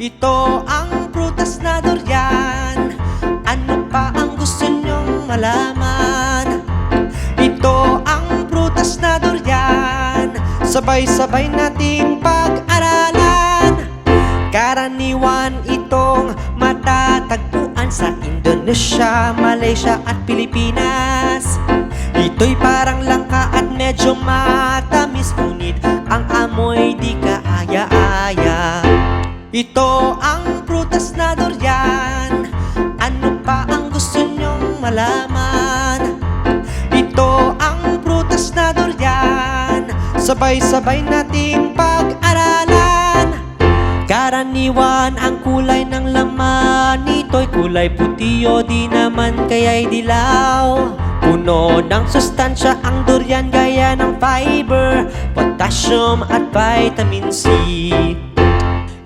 Ito ang prutas na durian. Ano pa ang gusto nyong malaman? Ito ang prutas na durian. Sabay-sabay nating pag-aralan. Karaniwan itong matatagpuan sa Indonesia, Malaysia at Pilipinas. Ito'y parang langka at medyo matamis, ngunit ang amoy di kaaya-aya. Ito ang prutas na durian. Ano pa ang gusto nyong malaman? Ito ang prutas na durian. Sabay-sabay nating pag-aralan. Karaniwan ang kulay ng laman nito'y kulay puti o di naman kaya'y dilaw. Puno ng sustansya ang durian gaya ng fiber, potassium at vitamin C.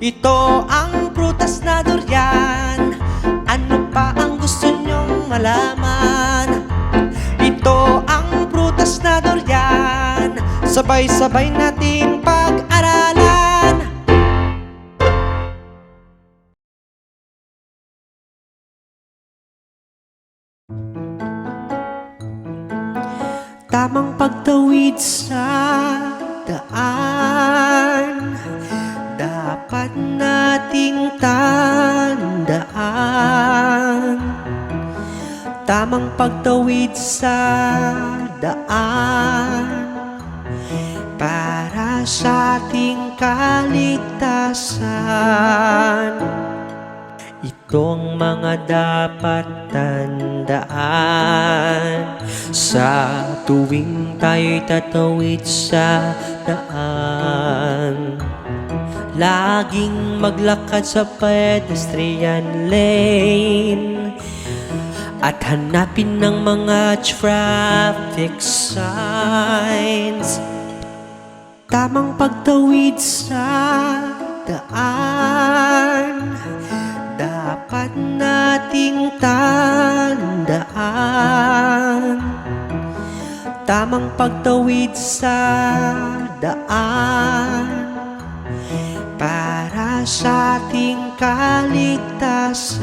Ito ang prutas na durian. Ano pa ang gusto nyong malaman? Ito ang prutas na durian. Sabay-sabay nating pag-aralan. Tamang pagtawid sa daan, dapat nating tandaan. Tamang pagtawid sa daan para sa ating kaligtasan. Itong mga dapat tandaan sa tuwing tayo'y tatawid sa daan. Laging maglakad sa pedestrian lane at hanapin ng mga traffic signs. Tamang pagtawid sa daan dapat nating tandaan. Tamang pagtawid sa daan para sa ating kaligtasan.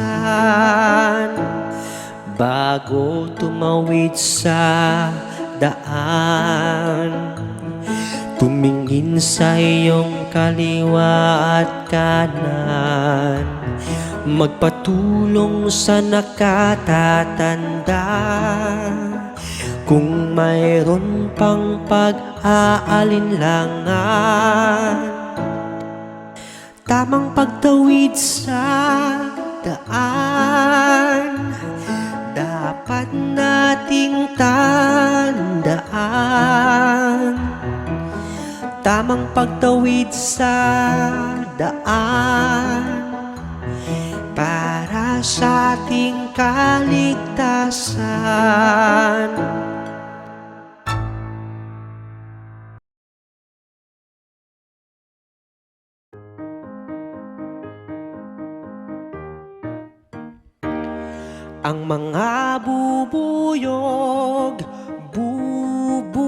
Bago tumawid sa daan, tumingin sa iyong kaliwa at kanan. Magpatulong sa nakatatanda. Kung mayroon pang pag-aalinlangan, tamang pagtawid sa daan dapat nating tandaan. Tamang pagtawid sa daan para sa ating kaligtasan. Ang mga bubuyog, bubuyog,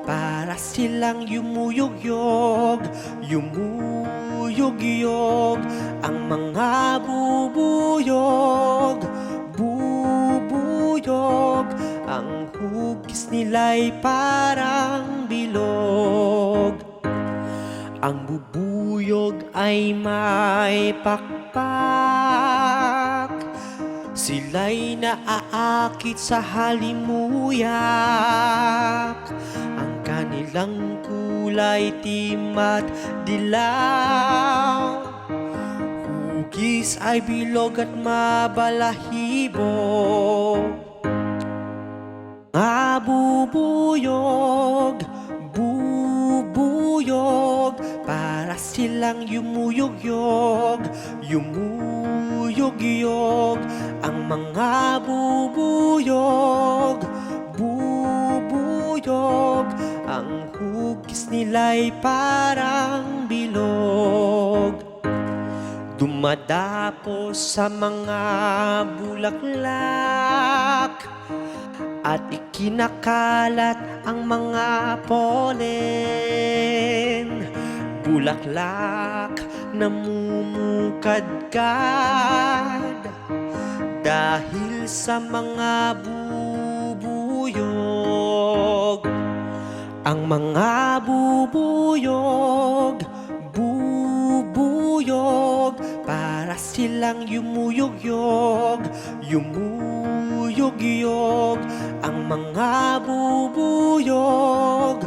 para silang yumuyog-yog, yumuyog-yog. Ang mga bubuyog, bubuyog, ang hugis nila'y parang bilog. Ang bubuyog ay may pakpak, sila'y naaakit sa halimuyak. Ang kanilang kulay itim at dilaw, hugis ay bilog at mabalahibo. Mga bubuyog, bubuyog, para silang yumuyog-yog, yumuyog-yog. Ang mga bubuyog, bubuyog, ang hugis nila'y parang bilog. Dumadapos sa mga bulaklak at ikinakalat ang mga pollen. bulaklak namumukadkad dahil sa mga bubuyog. Ang mga bubuyog, bubuyog, para silang yumuyog-yog, yumuyog-yog. Ang mga bubuyog,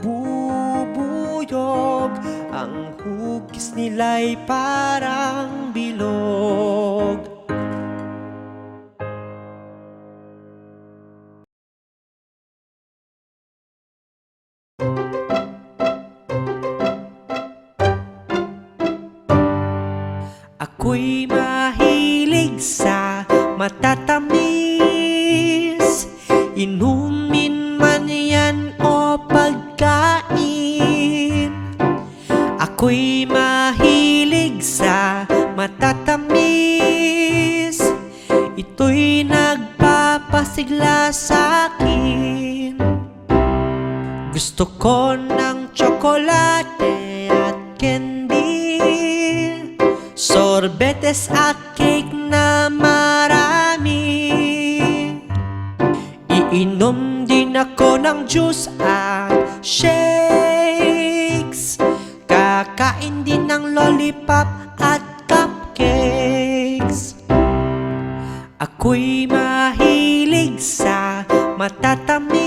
bubuyog, ang hugis nila'y parang bilog. Ako'y mahilig sa matatamis, inumin man yan o pagkain. Ako'y mahilig sa matatamis, ito'y nagpapasigla sa'kin. Gusto ko ng tsokolate at candy, sorbetes at cake na marami. Iinom din ako ng juice at shakes, kakain din ng lollipop at cupcakes. Ako'y mahilig sa matatamis,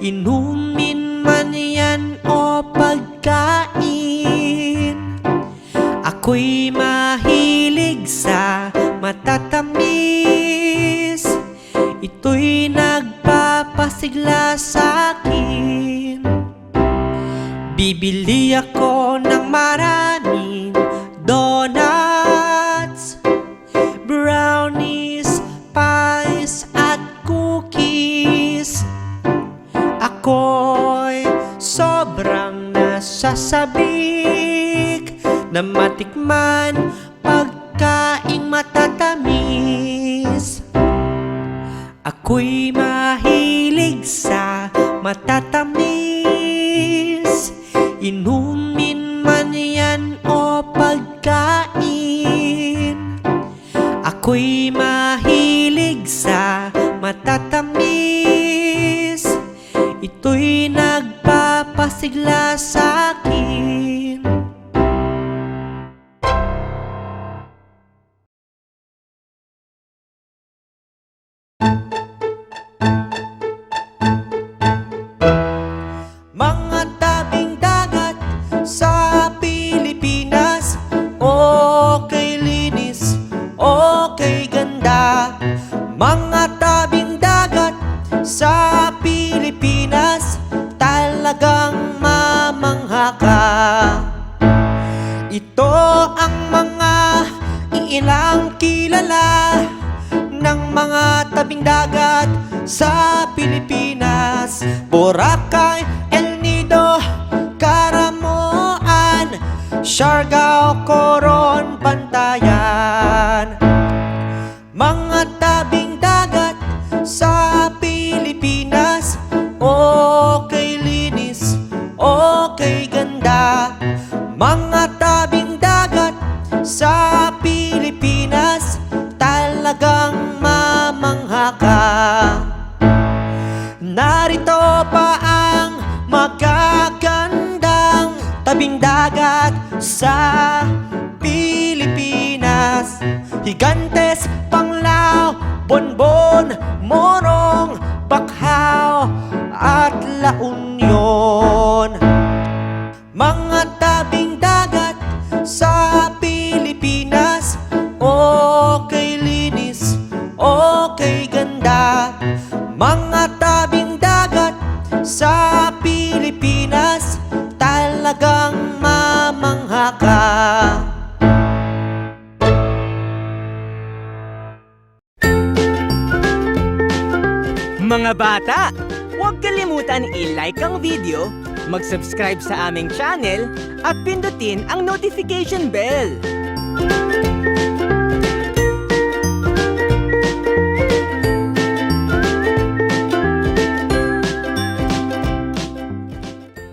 inumin man yan o pagkain. Ako'y mahilig sa matatamis, ito'y nagpapasigla sa'kin. Bibili ako ng maraming donuts, brownies, pies at cookies. Ako'y sobrang nasasabik na matikman pagkaing matatamis. Ako'y mahilig sa matatamis, inumin man yan o pagkain. Ako'y mahilig sa matatamis, ito'y nagpapasigla sa'kin. Mga tabing dagat sa Pilipinas, okay linis, okay ganda. Mga tabing dagat sa Pilipinas, talagang mamangha ka. Ito ang mga iilang kilala ng mga tabing dagat sa Pilipinas: Boracay, El Nido, Caramoan, Siargao, Coron, Pantayan. Mga tabing dagat sa Pilipinas, okay linis, okay ganda. Mga tabing dagat sa Pilipinas, talagang mamangha ka. Narito pa ang magagandang tabing dagat sa Pilipinas: Higantes, Panglao, Bonbon, Morong, Bakhaw at La Union. Mga tabing dagat sa Pilipinas, okay linis, okay ganda. Mga tabing dagat sa Pilipinas, talagang mamangha ka. Mga bata, huwag kalimutan i-like ang video, mag-subscribe sa aming channel, at pindutin ang notification bell.